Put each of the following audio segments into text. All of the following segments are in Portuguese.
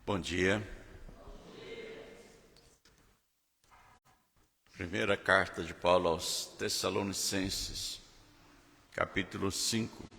Bom dia. Primeira carta de Paulo aos Tessalonicenses, capítulo 5.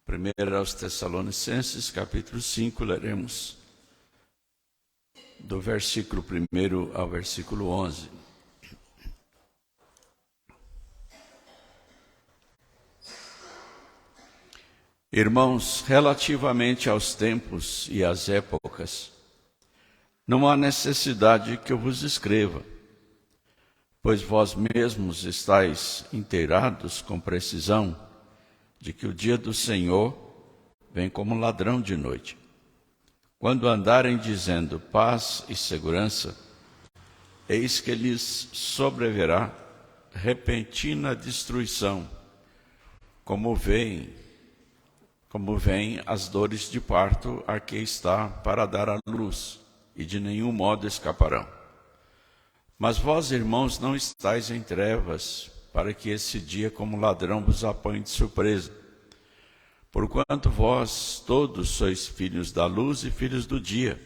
Primeira aos Tessalonicenses, capítulo 5, leremos do versículo 1 ao versículo 11. Irmãos, relativamente aos tempos e às épocas, não há necessidade que eu vos escreva, pois vós mesmos estáis inteirados com precisão de que o dia do Senhor vem como ladrão de noite. Quando andarem dizendo paz e segurança, eis que lhes sobrevirá repentina destruição, como vêm as dores de parto a que está para dar à luz, e de nenhum modo escaparão. Mas vós, irmãos, não estáis em trevas, para que esse dia como ladrão vos apanhe de surpresa. Porquanto vós todos sois filhos da luz e filhos do dia.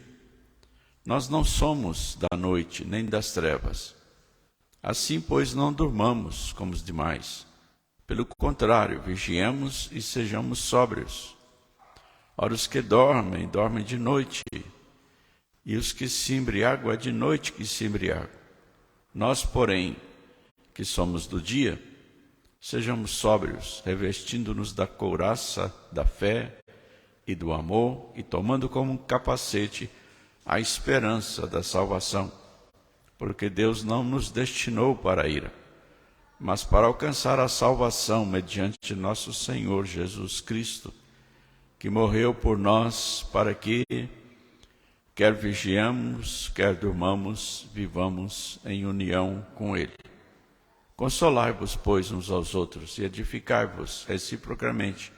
Nós não somos da noite nem das trevas. Assim, pois, não durmamos como os demais. Pelo contrário, vigiemos e sejamos sóbrios. Ora, os que dormem, dormem de noite, e os que se embriagam, é de noite que se embriagam. Nós, porém, que somos do dia, sejamos sóbrios, revestindo-nos da couraça da fé e do amor, e tomando como um capacete a esperança da salvação. Porque Deus não nos destinou para a ira, mas para alcançar a salvação mediante nosso Senhor Jesus Cristo, que morreu por nós para que, quer vigiamos, quer durmamos, vivamos em união com Ele. Consolai-vos, pois, uns aos outros e edificai-vos reciprocamente,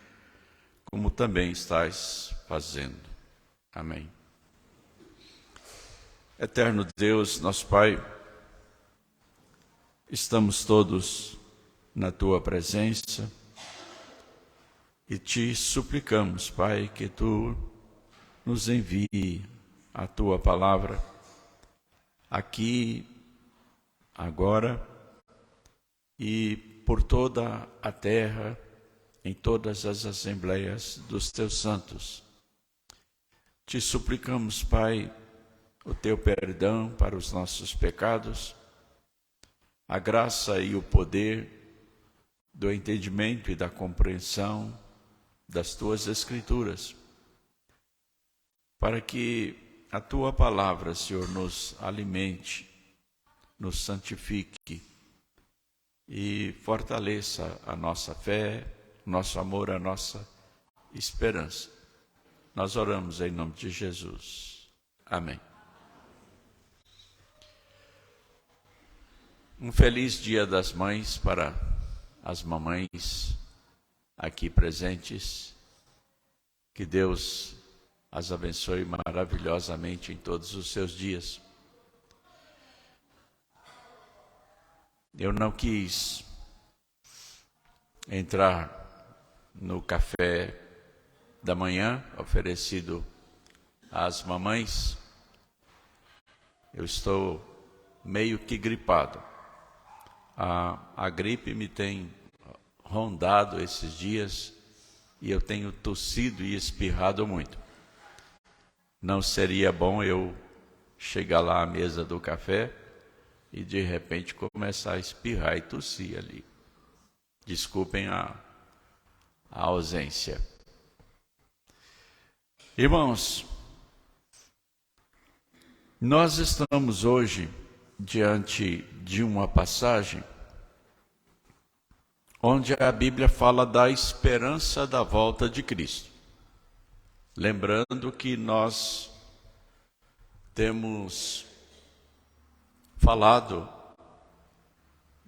como também estáis fazendo. Amém. Eterno Deus, nosso Pai, estamos todos na Tua presença e Te suplicamos, Pai, que Tu nos envie a Tua palavra aqui, agora, e por toda a terra, em todas as assembleias dos Teus santos. Te suplicamos, Pai, o Teu perdão para os nossos pecados, a graça e o poder do entendimento e da compreensão das Tuas Escrituras, para que a Tua palavra, Senhor, nos alimente, nos santifique e fortaleça a nossa fé, nosso amor, a nossa esperança. Nós oramos em nome de Jesus. Amém. Um feliz Dia das Mães para as mamães aqui presentes. Que Deus as abençoe maravilhosamente em todos os seus dias. Eu não quis entrar no café da manhã oferecido às mamães. Eu estou meio que gripado. A gripe me tem rondado esses dias e eu tenho tossido e espirrado muito. Não seria bom eu chegar lá à mesa do café e de repente começar a espirrar e tossir ali. Desculpem a ausência. Irmãos, nós estamos hoje diante de uma passagem onde a Bíblia fala da esperança da volta de Cristo. Lembrando que nós temos falado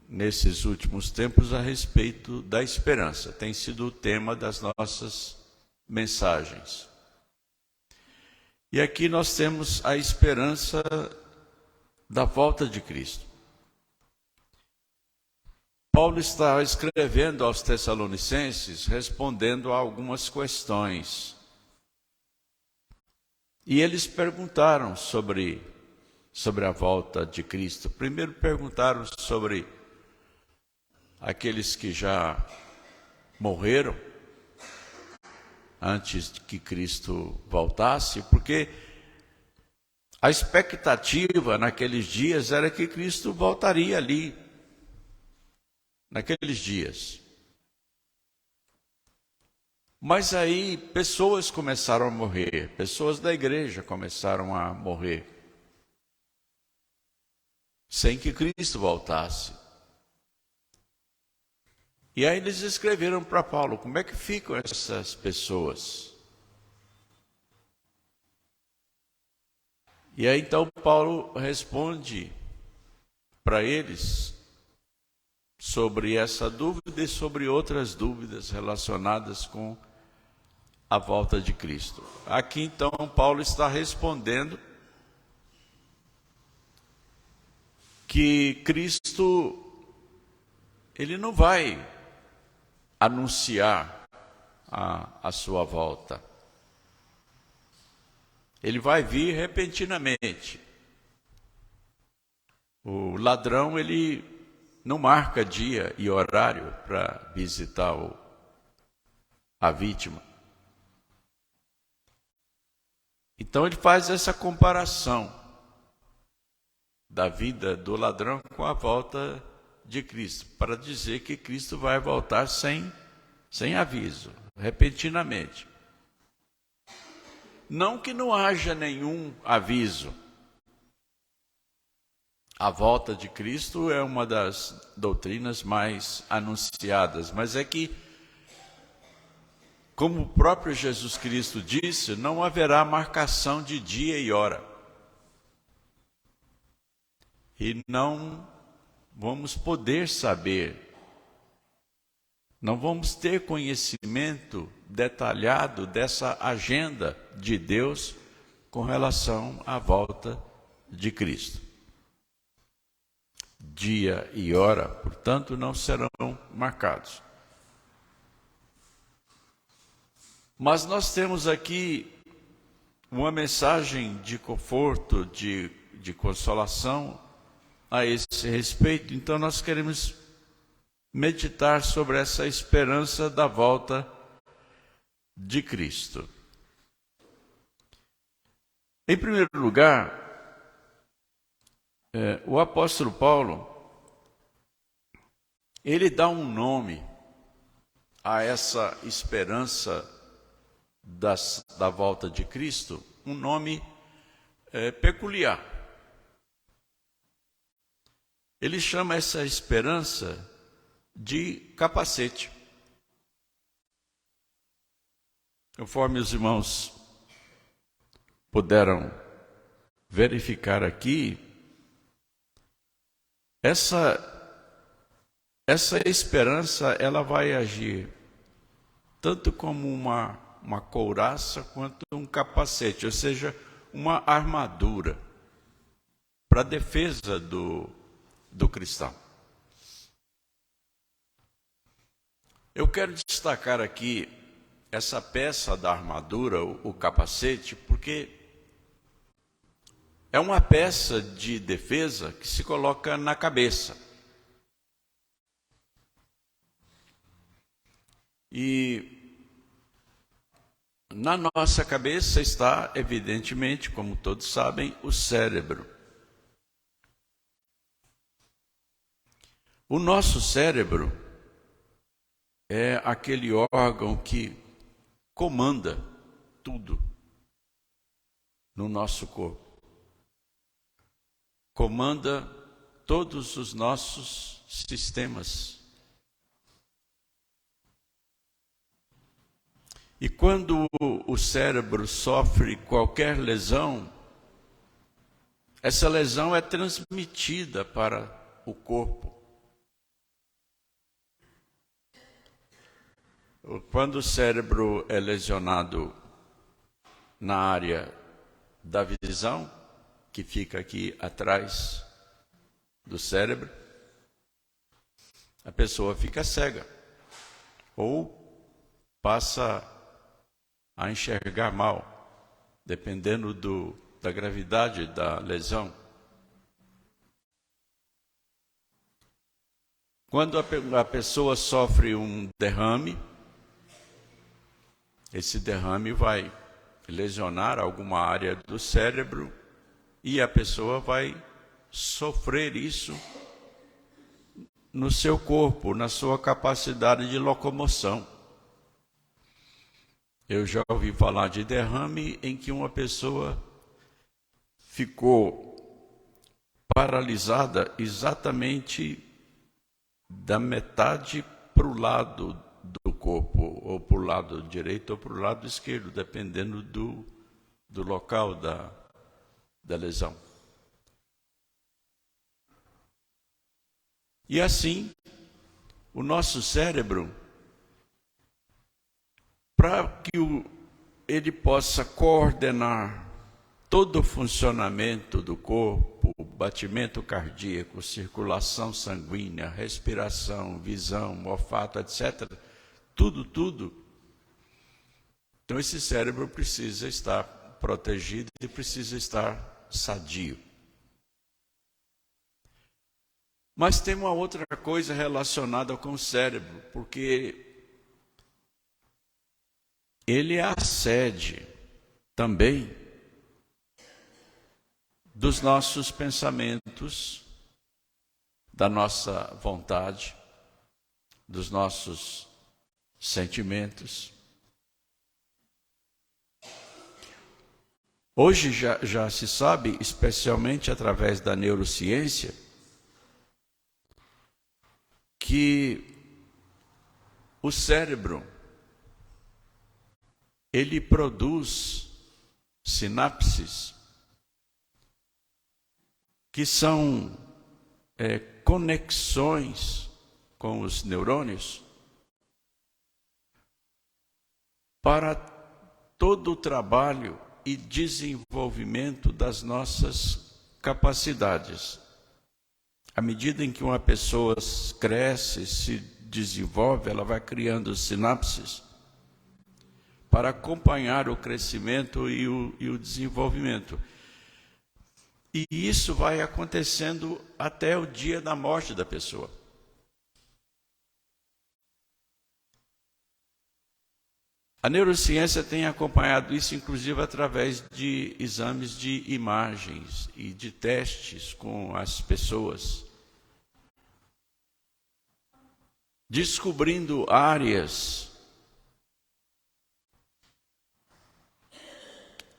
nesses últimos tempos a respeito da esperança. Tem sido o tema das nossas mensagens. E aqui nós temos a esperança da volta de Cristo. Paulo está escrevendo aos Tessalonicenses, respondendo a algumas questões. E eles perguntaram sobre a volta de Cristo. Primeiro perguntaram sobre aqueles que já morreram antes de que Cristo voltasse, porque a expectativa naqueles dias era que Cristo voltaria ali, naqueles dias. Mas aí pessoas começaram a morrer, pessoas da igreja começaram a morrer, sem que Cristo voltasse. E aí eles escreveram para Paulo, como é que ficam essas pessoas? E aí então Paulo responde para eles sobre essa dúvida e sobre outras dúvidas relacionadas com a volta de Cristo. Aqui então Paulo está respondendo que Cristo, ele não vai anunciar a sua volta. Ele vai vir repentinamente. O ladrão, ele não marca dia e horário para visitar a vítima. Então ele faz essa comparação da vida do ladrão com a volta de Cristo, para dizer que Cristo vai voltar sem aviso, repentinamente. Não que não haja nenhum aviso. A volta de Cristo é uma das doutrinas mais anunciadas, mas é que, como o próprio Jesus Cristo disse, não haverá marcação de dia e hora. E não vamos poder saber, não vamos ter conhecimento detalhado dessa agenda de Deus com relação à volta de Cristo. Dia e hora, portanto, não serão marcados. Mas nós temos aqui uma mensagem de conforto, de consolação a esse respeito. Então nós queremos meditar sobre essa esperança da volta de Cristo. Em primeiro lugar, o apóstolo Paulo, ele dá um nome a essa esperança da volta de Cristo, um nome peculiar. Ele chama essa esperança de capacete. Conforme os irmãos puderam verificar aqui, essa esperança, ela vai agir tanto como uma couraça quanto um capacete, ou seja, uma armadura para a defesa do cristão. Eu quero destacar aqui essa peça da armadura, o capacete, porque é uma peça de defesa que se coloca na cabeça. E na nossa cabeça está, evidentemente, como todos sabem, o cérebro. O nosso cérebro é aquele órgão que comanda tudo no nosso corpo. Comanda todos os nossos sistemas. E quando o cérebro sofre qualquer lesão, essa lesão é transmitida para o corpo. Quando o cérebro é lesionado na área da visão, que fica aqui atrás do cérebro, a pessoa fica cega ou passa a enxergar mal, dependendo da gravidade da lesão. Quando a pessoa sofre um derrame, esse derrame vai lesionar alguma área do cérebro e a pessoa vai sofrer isso no seu corpo, na sua capacidade de locomoção. Eu já ouvi falar de derrame em que uma pessoa ficou paralisada exatamente da metade para o lado do corpo, ou para o lado direito ou para o lado esquerdo, dependendo do local da lesão. E assim, o nosso cérebro, para que ele possa coordenar todo o funcionamento do corpo, batimento cardíaco, circulação sanguínea, respiração, visão, olfato, etc., tudo. Então esse cérebro precisa estar protegido e precisa estar sadio. Mas tem uma outra coisa relacionada com o cérebro, porque ele é a sede também dos nossos pensamentos, da nossa vontade, dos nossos sentimentos. Hoje já se sabe, especialmente através da neurociência, que o cérebro, ele produz sinapses que são conexões com os neurônios para todo o trabalho e desenvolvimento das nossas capacidades. À medida em que uma pessoa cresce, se desenvolve, ela vai criando sinapses para acompanhar o crescimento e o desenvolvimento. E isso vai acontecendo até o dia da morte da pessoa. A neurociência tem acompanhado isso, inclusive, através de exames de imagens e de testes com as pessoas, descobrindo áreas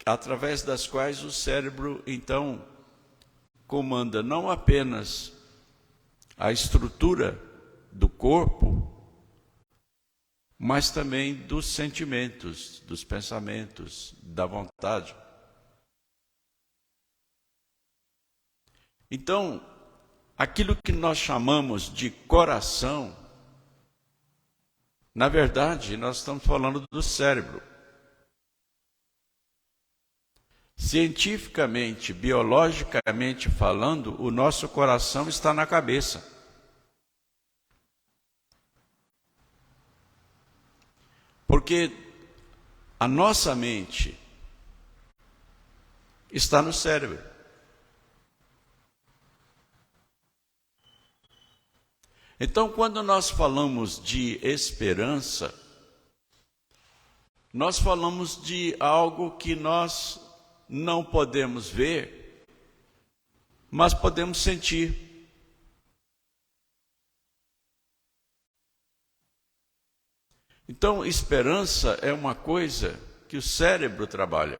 através das quais o cérebro, então, comanda não apenas a estrutura do corpo, mas também dos sentimentos, dos pensamentos, da vontade. Então, aquilo que nós chamamos de coração, na verdade, nós estamos falando do cérebro. Cientificamente, biologicamente falando, o nosso coração está na cabeça. Porque a nossa mente está no cérebro. Então, quando nós falamos de esperança, nós falamos de algo que nós não podemos ver, mas podemos sentir. Então, esperança é uma coisa que o cérebro trabalha.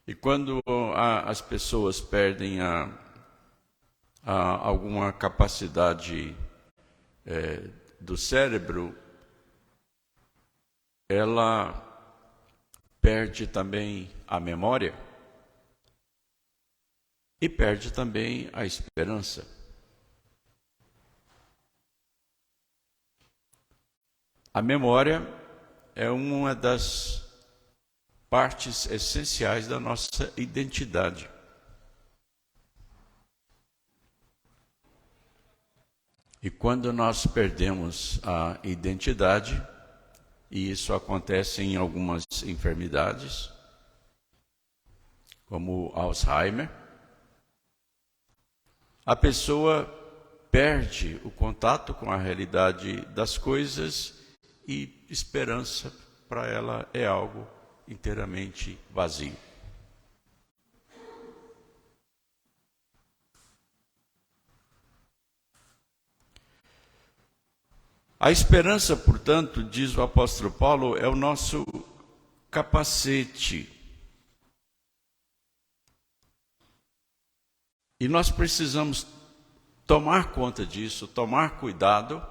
E quando as pessoas perdem alguma capacidade do cérebro, ela perde também a memória e perde também a esperança. A memória é uma das partes essenciais da nossa identidade. E quando nós perdemos a identidade, e isso acontece em algumas enfermidades, como Alzheimer, a pessoa perde o contato com a realidade das coisas e esperança para ela é algo inteiramente vazio. A esperança, portanto, diz o apóstolo Paulo, é o nosso capacete. E nós precisamos tomar conta disso, tomar cuidado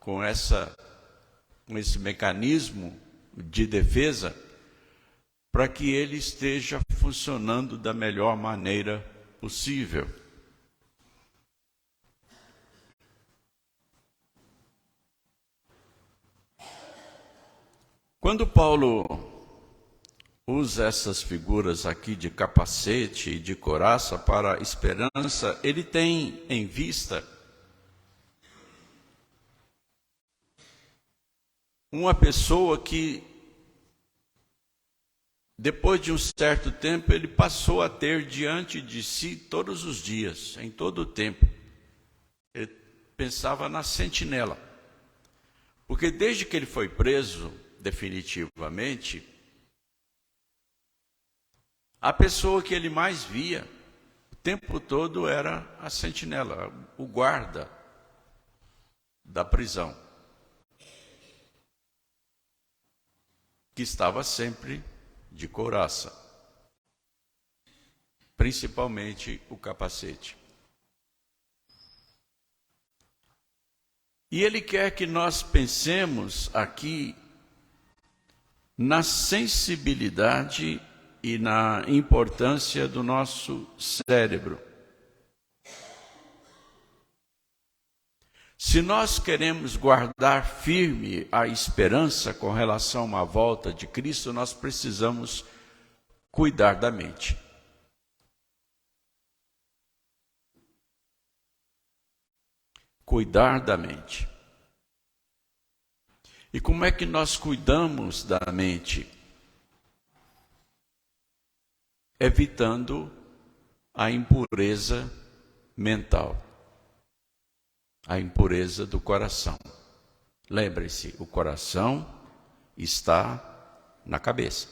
com esse mecanismo de defesa, para que ele esteja funcionando da melhor maneira possível. Quando Paulo usa essas figuras aqui de capacete e de couraça para a esperança, ele tem em vista uma pessoa que, depois de um certo tempo, ele passou a ter diante de si todos os dias, em todo o tempo. Ele pensava na sentinela. Porque desde que ele foi preso definitivamente, a pessoa que ele mais via o tempo todo era a sentinela, o guarda da prisão, que estava sempre de couraça, principalmente o capacete. E ele quer que nós pensemos aqui na sensibilidade e na importância do nosso cérebro. Se nós queremos guardar firme a esperança com relação à volta de Cristo, nós precisamos cuidar da mente. Cuidar da mente. E como é que nós cuidamos da mente? Evitando a impureza mental, a impureza do coração. Lembre-se, o coração está na cabeça.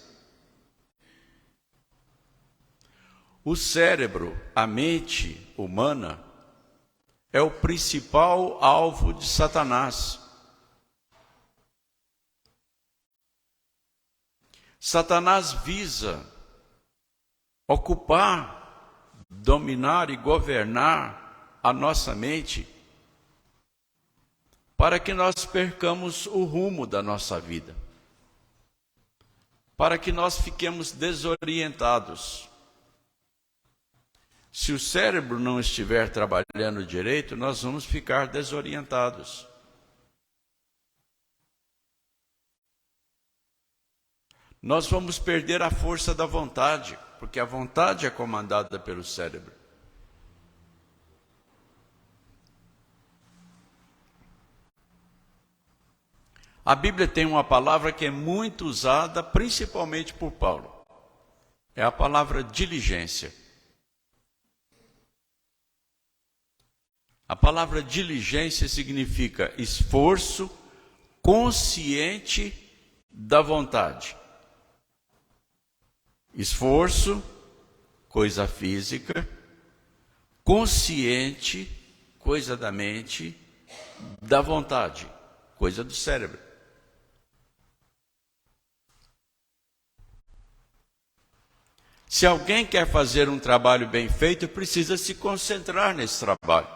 O cérebro, a mente humana, é o principal alvo de Satanás. Satanás visa ocupar, dominar e governar a nossa mente para que nós percamos o rumo da nossa vida, para que nós fiquemos desorientados. Se o cérebro não estiver trabalhando direito, nós vamos ficar desorientados. Nós vamos perder a força da vontade, porque a vontade é comandada pelo cérebro. A Bíblia tem uma palavra que é muito usada, principalmente por Paulo. É a palavra diligência. A palavra diligência significa esforço consciente da vontade. Esforço, coisa física, consciente, coisa da mente, da vontade, coisa do cérebro. Se alguém quer fazer um trabalho bem feito, precisa se concentrar nesse trabalho.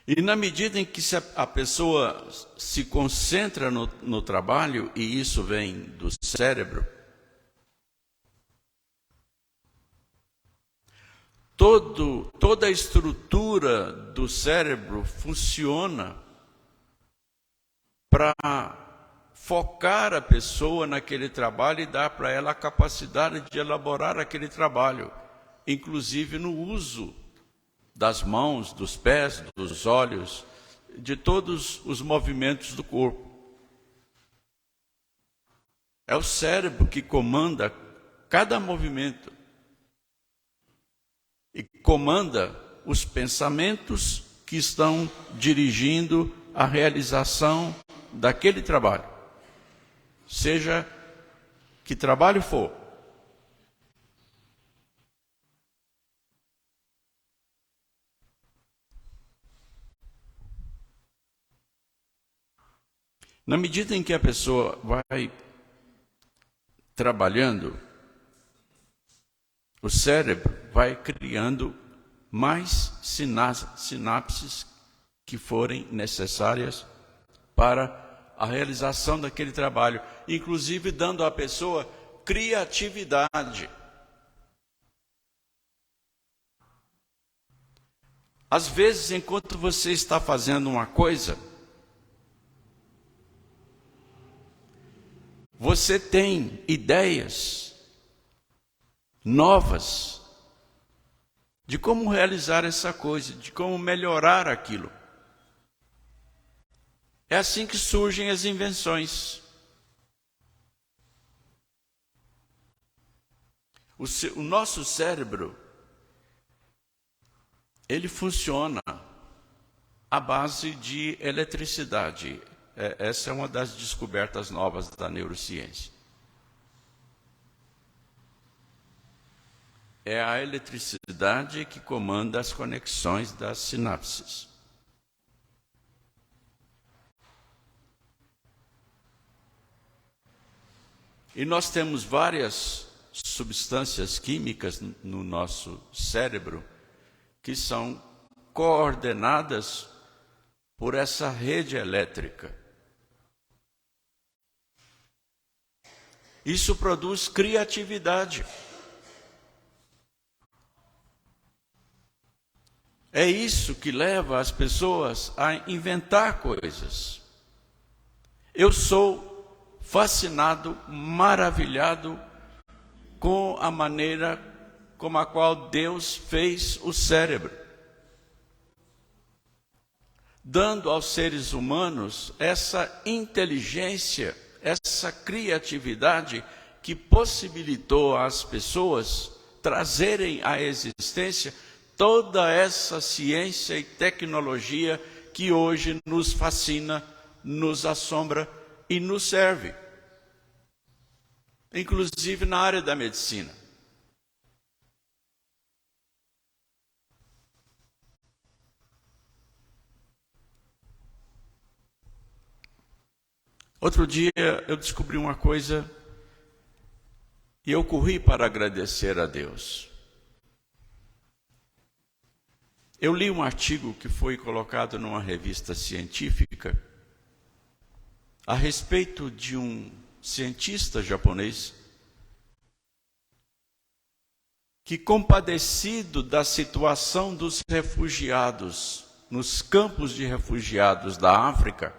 E na medida em que a pessoa se concentra no trabalho, e isso vem do cérebro, toda a estrutura do cérebro funciona para focar a pessoa naquele trabalho e dar para ela a capacidade de elaborar aquele trabalho, inclusive no uso das mãos, dos pés, dos olhos, de todos os movimentos do corpo. É o cérebro que comanda cada movimento e comanda os pensamentos que estão dirigindo a realização daquele trabalho, seja que trabalho for. Na medida em que a pessoa vai trabalhando, o cérebro vai criando mais sinapses que forem necessárias para a realização daquele trabalho, inclusive dando à pessoa criatividade. Às vezes, enquanto você está fazendo uma coisa, você tem ideias novas de como realizar essa coisa, de como melhorar aquilo. É assim que surgem as invenções. O nosso cérebro, ele funciona à base de eletricidade. Essa é uma das descobertas novas da neurociência. É a eletricidade que comanda as conexões das sinapses. E nós temos várias substâncias químicas no nosso cérebro que são coordenadas por essa rede elétrica. Isso produz criatividade. É isso que leva as pessoas a inventar coisas. Eu sou fascinado, maravilhado com a maneira como a qual Deus fez o cérebro, dando aos seres humanos essa inteligência, essa criatividade que possibilitou às pessoas trazerem à existência toda essa ciência e tecnologia que hoje nos fascina, nos assombra e nos serve, inclusive na área da medicina. Outro dia eu descobri uma coisa e eu corri para agradecer a Deus. Eu li um artigo que foi colocado numa revista científica a respeito de um cientista japonês que, compadecido da situação dos refugiados nos campos de refugiados da África,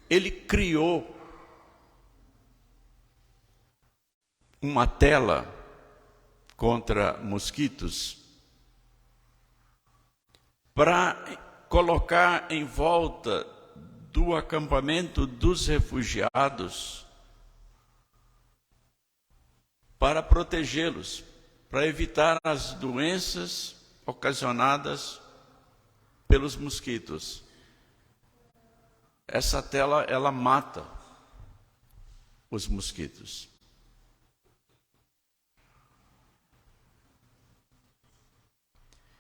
ele criou uma tela contra mosquitos para colocar em volta do acampamento dos refugiados para protegê-los, para evitar as doenças ocasionadas pelos mosquitos. Essa tela, ela mata os mosquitos.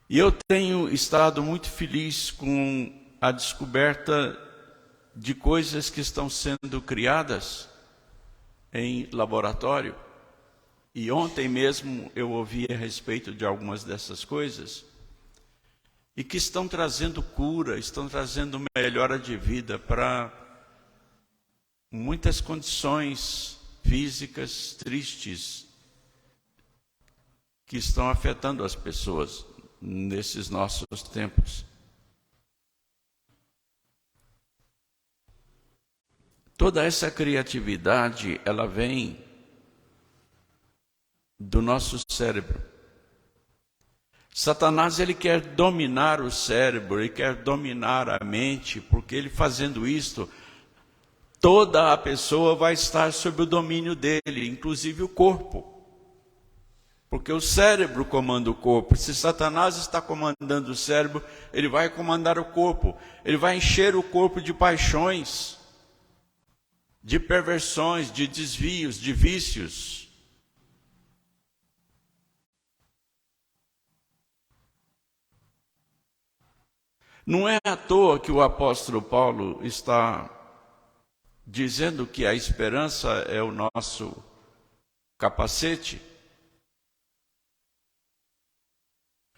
E eu tenho estado muito feliz com a descoberta de coisas que estão sendo criadas em laboratório. E ontem mesmo eu ouvi a respeito de algumas dessas coisas. e que estão trazendo cura, estão trazendo melhora de vida para muitas condições físicas tristes que estão afetando as pessoas nesses nossos tempos. Toda essa criatividade, ela vem do nosso cérebro. Satanás, ele quer dominar o cérebro, ele quer dominar a mente, porque ele fazendo isto, toda a pessoa vai estar sob o domínio dele, inclusive o corpo. Porque o cérebro comanda o corpo. Se Satanás está comandando o cérebro, ele vai comandar o corpo. Ele vai encher o corpo de paixões, de perversões, de desvios, de vícios. Não é à toa que o apóstolo Paulo está dizendo que a esperança é o nosso capacete,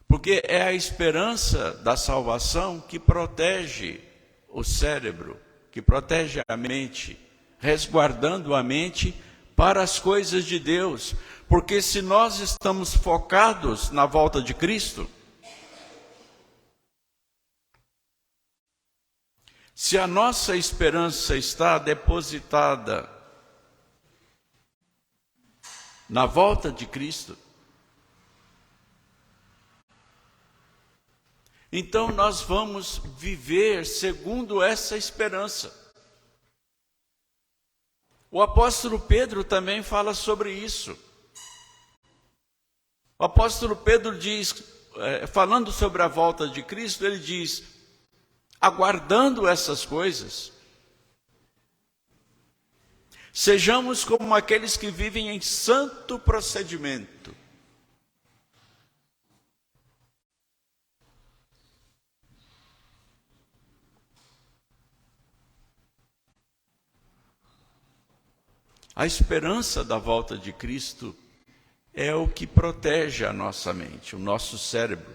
porque é a esperança da salvação que protege o cérebro, que protege a mente, resguardando a mente para as coisas de Deus. Porque se nós estamos focados na volta de Cristo, se a nossa esperança está depositada na volta de Cristo, então nós vamos viver segundo essa esperança. O apóstolo Pedro também fala sobre isso. O apóstolo Pedro diz, falando sobre a volta de Cristo, ele diz: aguardando essas coisas, sejamos como aqueles que vivem em santo procedimento. A esperança da volta de Cristo é o que protege a nossa mente, o nosso cérebro.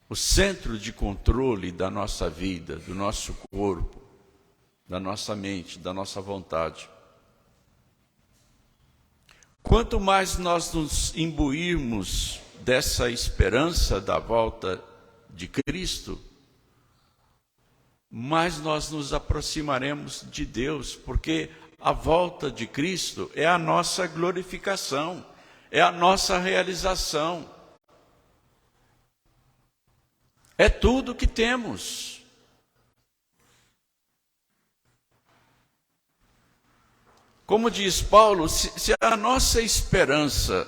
O centro de controle da nossa vida, do nosso corpo, da nossa mente, da nossa vontade. Quanto mais nós nos imbuirmos dessa esperança da volta de Cristo, mais nós nos aproximaremos de Deus, porque a volta de Cristo é a nossa glorificação, é a nossa realização. É tudo que temos. Como diz Paulo, se a nossa esperança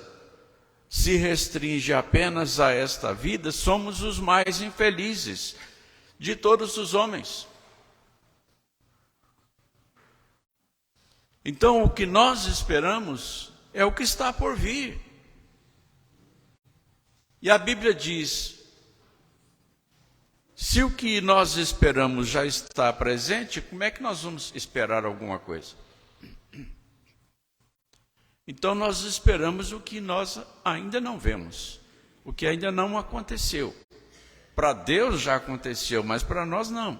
se restringe apenas a esta vida, somos os mais infelizes de todos os homens. Então, o que nós esperamos é o que está por vir. E a Bíblia diz: se o que nós esperamos já está presente, como é que nós vamos esperar alguma coisa? Então nós esperamos o que nós ainda não vemos, o que ainda não aconteceu. Para Deus já aconteceu, mas para nós não.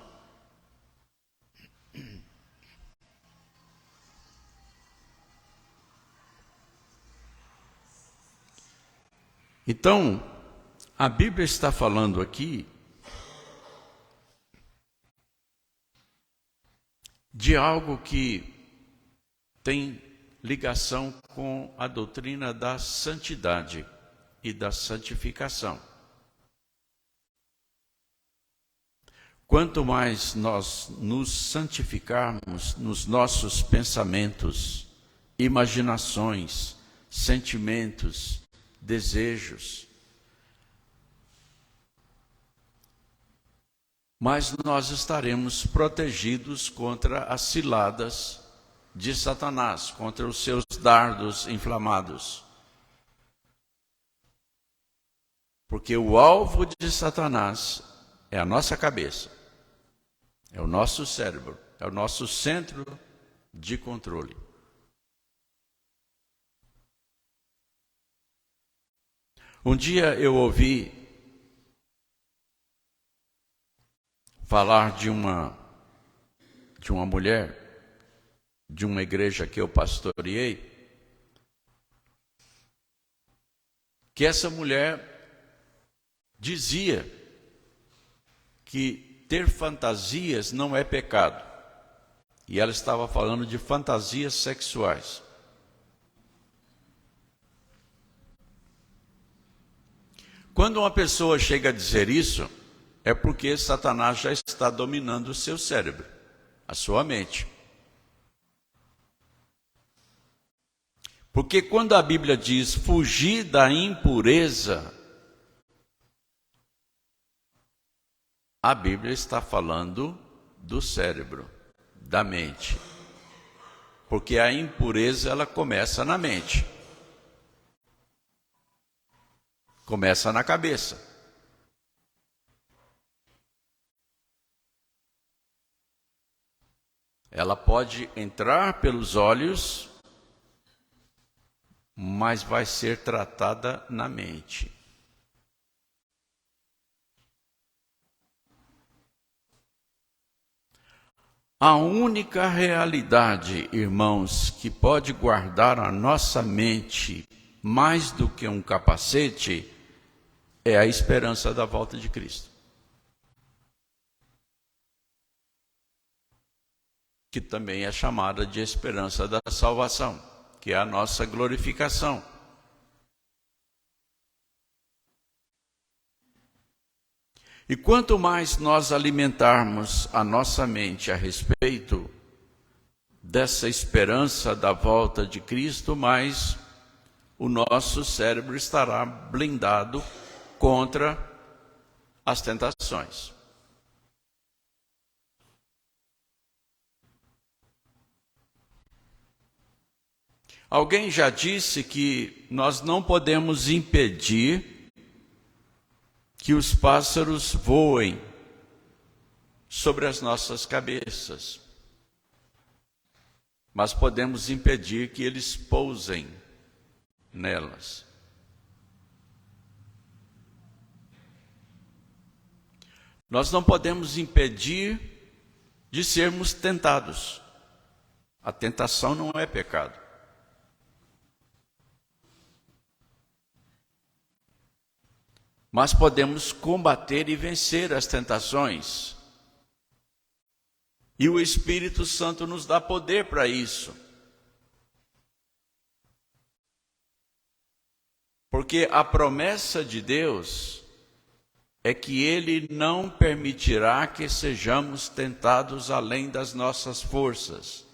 Então, a Bíblia está falando aqui de algo que tem ligação com a doutrina da santidade e da santificação. Quanto mais nós nos santificarmos nos nossos pensamentos, imaginações, sentimentos, desejos, mais nós estaremos protegidos contra as ciladas de Satanás, contra os seus dardos inflamados. Porque o alvo de Satanás é a nossa cabeça, é o nosso cérebro, é o nosso centro de controle. Um dia eu ouvi falar de uma mulher de uma igreja que eu pastoreei, que essa mulher dizia que ter fantasias não é pecado. E ela estava falando de fantasias sexuais. Quando uma pessoa chega a dizer isso, é porque Satanás já está dominando o seu cérebro, a sua mente. Porque quando a Bíblia diz fugir da impureza, a Bíblia está falando do cérebro, da mente. Porque a impureza, ela começa na mente. Começa na cabeça. Ela pode entrar pelos olhos, mas vai ser tratada na mente. A única realidade, irmãos, que pode guardar a nossa mente mais do que um capacete é a esperança da volta de Cristo, que também é chamada de esperança da salvação, que é a nossa glorificação. E quanto mais nós alimentarmos a nossa mente a respeito dessa esperança da volta de Cristo, mais o nosso cérebro estará blindado contra as tentações. Alguém já disse que nós não podemos impedir que os pássaros voem sobre as nossas cabeças, mas podemos impedir que eles pousem nelas. Nós não podemos impedir de sermos tentados. A tentação não é pecado. Mas podemos combater e vencer as tentações. E o Espírito Santo nos dá poder para isso. Porque a promessa de Deus é que Ele não permitirá que sejamos tentados além das nossas forças.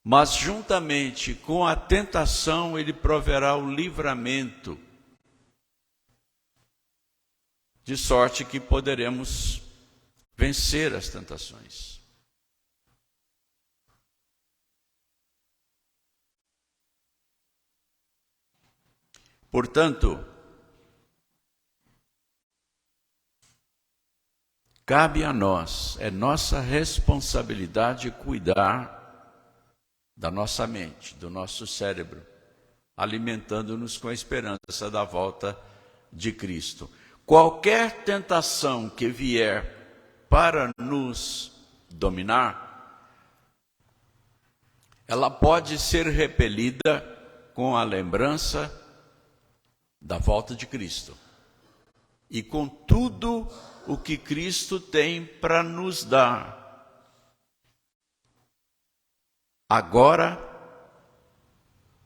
Mas juntamente com a tentação, Ele proverá o livramento, de sorte que poderemos vencer as tentações. Portanto, cabe a nós, é nossa responsabilidade cuidar da nossa mente, do nosso cérebro, alimentando-nos com a esperança da volta de Cristo. Qualquer tentação que vier para nos dominar, ela pode ser repelida com a lembrança da volta de Cristo e com tudo o que Cristo tem para nos dar, agora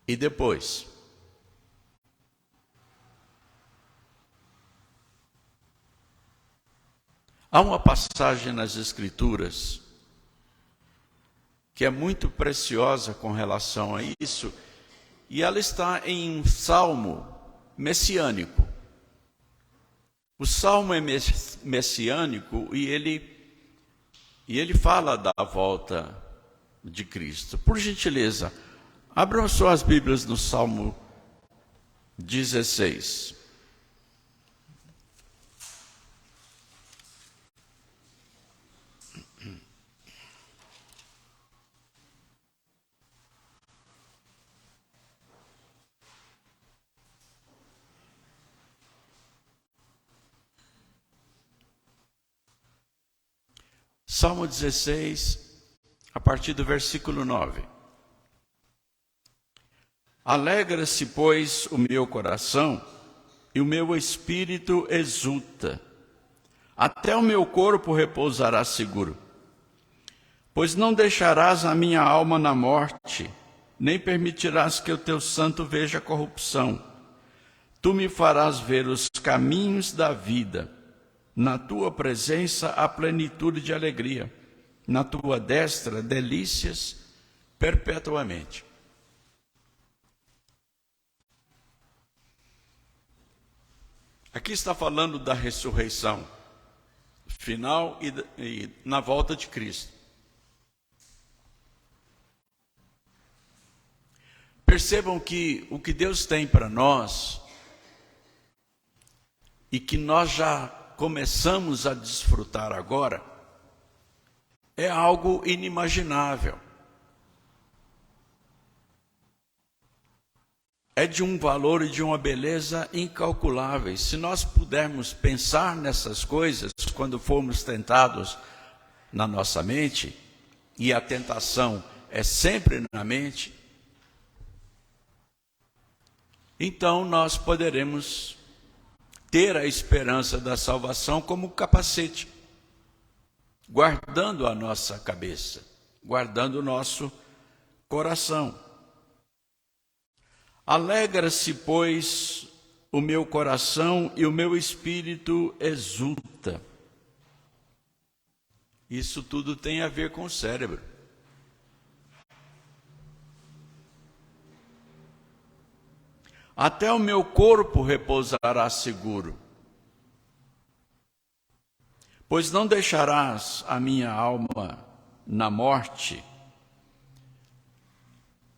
e depois. Há uma passagem nas Escrituras que é muito preciosa com relação a isso, e ela está em um salmo messiânico. O salmo é messiânico e ele fala da volta de Cristo. Por gentileza, abram suas Bíblias no Salmo 16. Salmo 16, a partir do versículo 9. Alegra-se, pois, o meu coração, e o meu espírito exulta. Até o meu corpo repousará seguro. Pois não deixarás a minha alma na morte, nem permitirás que o teu santo veja corrupção. Tu me farás ver os caminhos da vida. Na tua presença há plenitude de alegria. Na tua destra, delícias perpetuamente. Aqui está falando da ressurreição final e na volta de Cristo. Percebam que o que Deus tem para nós e que nós já começamos a desfrutar agora é algo inimaginável. É de um valor e de uma beleza incalculáveis. Se nós pudermos pensar nessas coisas quando formos tentados na nossa mente, e a tentação é sempre na mente, então nós poderemos ter a esperança da salvação como capacete, guardando a nossa cabeça, guardando o nosso coração. Alegra-se, pois, o meu coração e o meu espírito exulta. Isso tudo tem a ver com o cérebro. Até o meu corpo repousará seguro, pois não deixarás a minha alma na morte.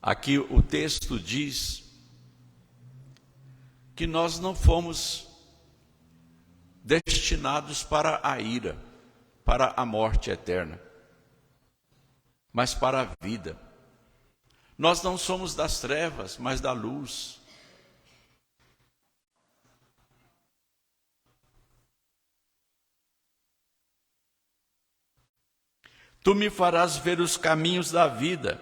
Aqui o texto diz que nós não fomos destinados para a ira, para a morte eterna, mas para a vida. Nós não somos das trevas, mas da luz. Tu me farás ver os caminhos da vida.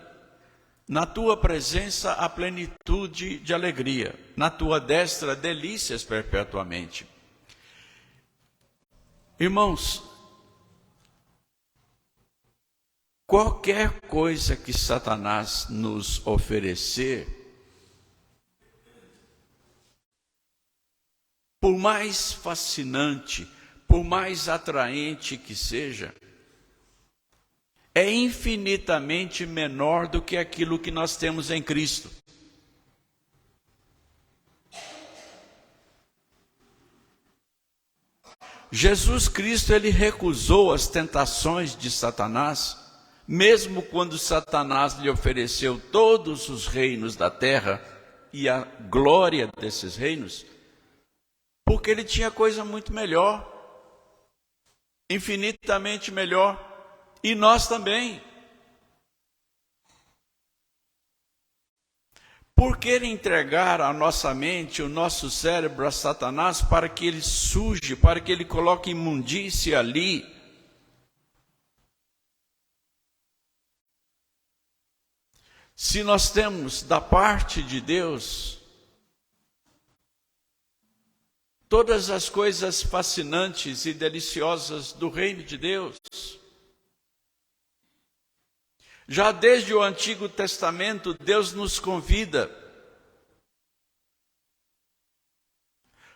Na tua presença há plenitude de alegria. Na tua destra, delícias perpetuamente. Irmãos, qualquer coisa que Satanás nos oferecer, por mais fascinante, por mais atraente que seja, é infinitamente menor do que aquilo que nós temos em Cristo. Jesus Cristo, ele recusou as tentações de Satanás, mesmo quando Satanás lhe ofereceu todos os reinos da terra e a glória desses reinos, porque ele tinha coisa muito melhor, infinitamente melhor. E nós também. Por que entregar a nossa mente, o nosso cérebro a Satanás para que ele suje, para que ele coloque imundície ali? Se nós temos da parte de Deus todas as coisas fascinantes e deliciosas do reino de Deus, já desde o Antigo Testamento, Deus nos convida.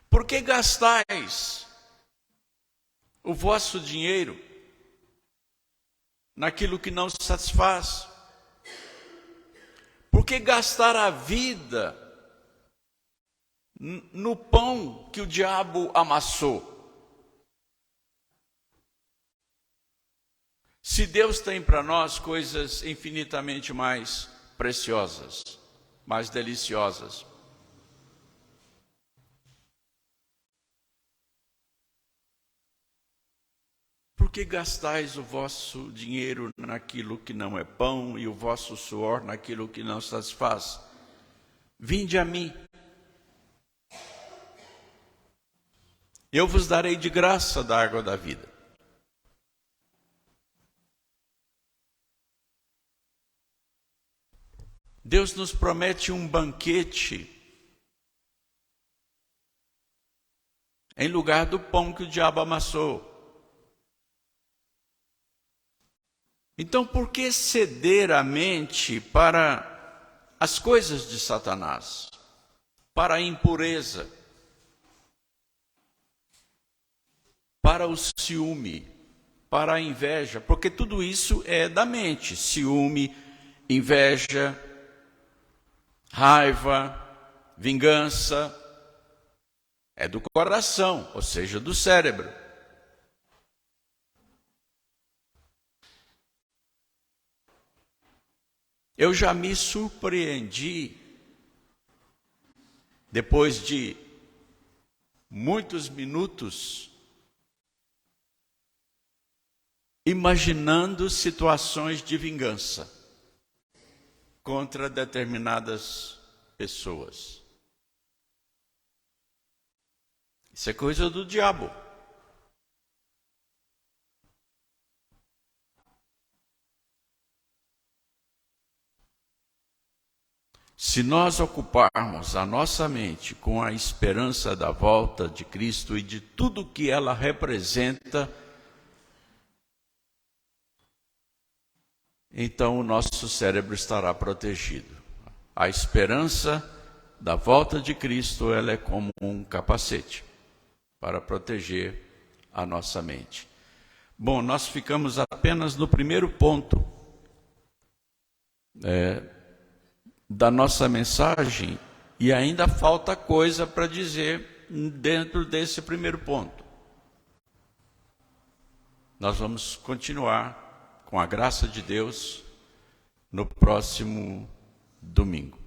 Por que gastais o vosso dinheiro naquilo que não satisfaz? Por que gastar a vida no pão que o diabo amassou? Se Deus tem para nós coisas infinitamente mais preciosas, mais deliciosas. Por que gastais o vosso dinheiro naquilo que não é pão e o vosso suor naquilo que não satisfaz? Vinde a mim. Eu vos darei de graça da água da vida. Deus nos promete um banquete em lugar do pão que o diabo amassou. Então, por que ceder a mente para as coisas de Satanás, para a impureza, para o ciúme, para a inveja? Porque tudo isso é da mente: ciúme, inveja, raiva, vingança, é do coração, ou seja, do cérebro. Eu já me surpreendi, depois de muitos minutos, imaginando situações de vingança contra determinadas pessoas. Isso é coisa do diabo. Se nós ocuparmos a nossa mente com a esperança da volta de Cristo e de tudo que ela representa, então o nosso cérebro estará protegido. A esperança da volta de Cristo, ela é como um capacete para proteger a nossa mente. Bom, nós ficamos apenas no primeiro ponto da nossa mensagem, e ainda falta coisa para dizer dentro desse primeiro ponto. Nós vamos continuar, com a graça de Deus, no próximo domingo.